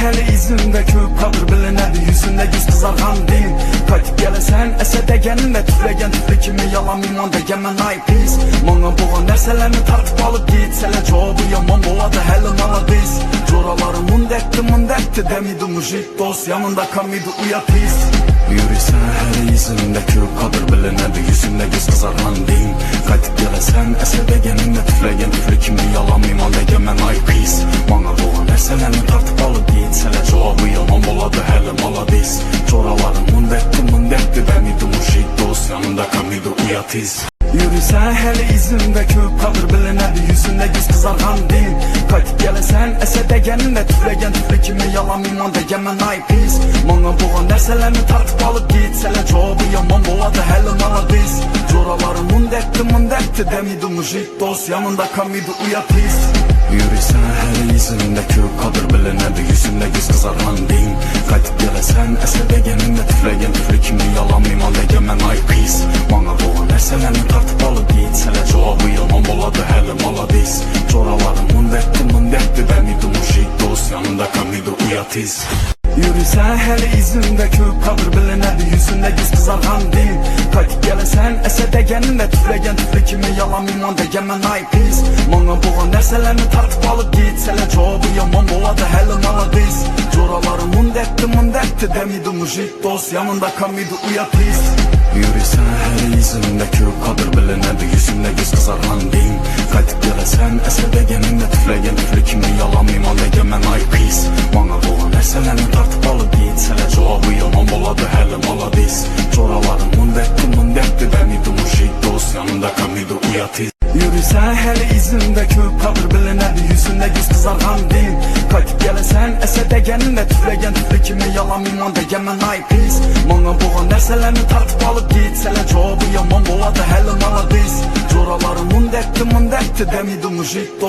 hələ izimdə köp qadır bilinədi, yüzündə güz qızarğan din. Qaytıb gələsən əsədə gəlinlə tüfləyən tüflü kimi yalan iman dəyən mən ay pis. Mana boğan nərsələrini tartıb alıb gitsələ cavabı yaman boladı hələ nala biz. Coralarım mundəkti dəmidi mujik dost yanında kamidi uya pis. Yürüsən hələ izimdə köp qadır bilinədi, yüzündə güz qızarğan din. Qaytıb gələsən əsədə gəlinlə tüfləyən tüflü kimi yalan iman dəyən mən ay pis. Mana boğan nərsələrini tartıb alıb gitsələ cavabı yaman boladı hələ nala biz. Coralarım mundəkti dəmidi mujik dost yanında kamidi uya pis. Yürüsən hələ izimdə köp qadır bilinədi, yüzündə güz qızarğan din. Qaytıb gələsən əsədə gəlinlə tüfləyən tüflü kimi yalan iman dəyən mən ay pis. Mana boğan nərsələrini tartıb alıb gitsələ cavabı yaman boladı hələ nala biz. Coralarım mundəkti dəmidi mujik dost yanında kamidi uya pis. Yürüsən hələ izimdə köp qadır bilinədi, yüzündə güz qızarğan din. Qaytıb gələsən əsədə gəlinlə tüfləyən tüflü kimi yalan iman dəyən mən ay pis. Mana boğan nərsələrini tartıb alıb gitsələ cavabı yaman boladı hələ nala biz. Coralarım mundəkti dəmidi mujik dost yanında kamidi uya pis. Yürüsən hələ izimdə köp qadır bilinədi, yüzündə güz qızarğan din. Qaytıb gələsən əsədə gəlinlə tüfləyən tüflü kimi yalan iman dəyən mən ay pis. Mana boğan nərsələrini tartıb alıb gitsələ cavabı yaman boladı hələ nala biz. Coralarım mundəkti dəmidi mujik dost yanında kamidi uya pis. Yürüsən hələ izimdə köp qadır bilinədi, yüzündə güz qızarğan din. Qaytıb gələsən əsədə gəlinlə tüfləyən tüflü kimi yalan iman dəyən mən ay pis. Mana boğan nərsələrini tartıb alıb gitsələ cavabı yaman boladı hələ nala biz. Coralarım mundəkti dəmidi mujik dost yanında kamidi uya pis. Yürüsən hələ izimdə köp qadır bilinədi, yüzündə güz qızarğan din. Qaytıb gələsən əsədə gəlinlə tüfləyən tüflü kimi yalan iman dəyən mən ay pis. Mana boğan nərsələrini tartıb alıb gitsələ cavabı yaman boladı hələ nala biz. Coralarım mundəkti dəmidi mujik dost.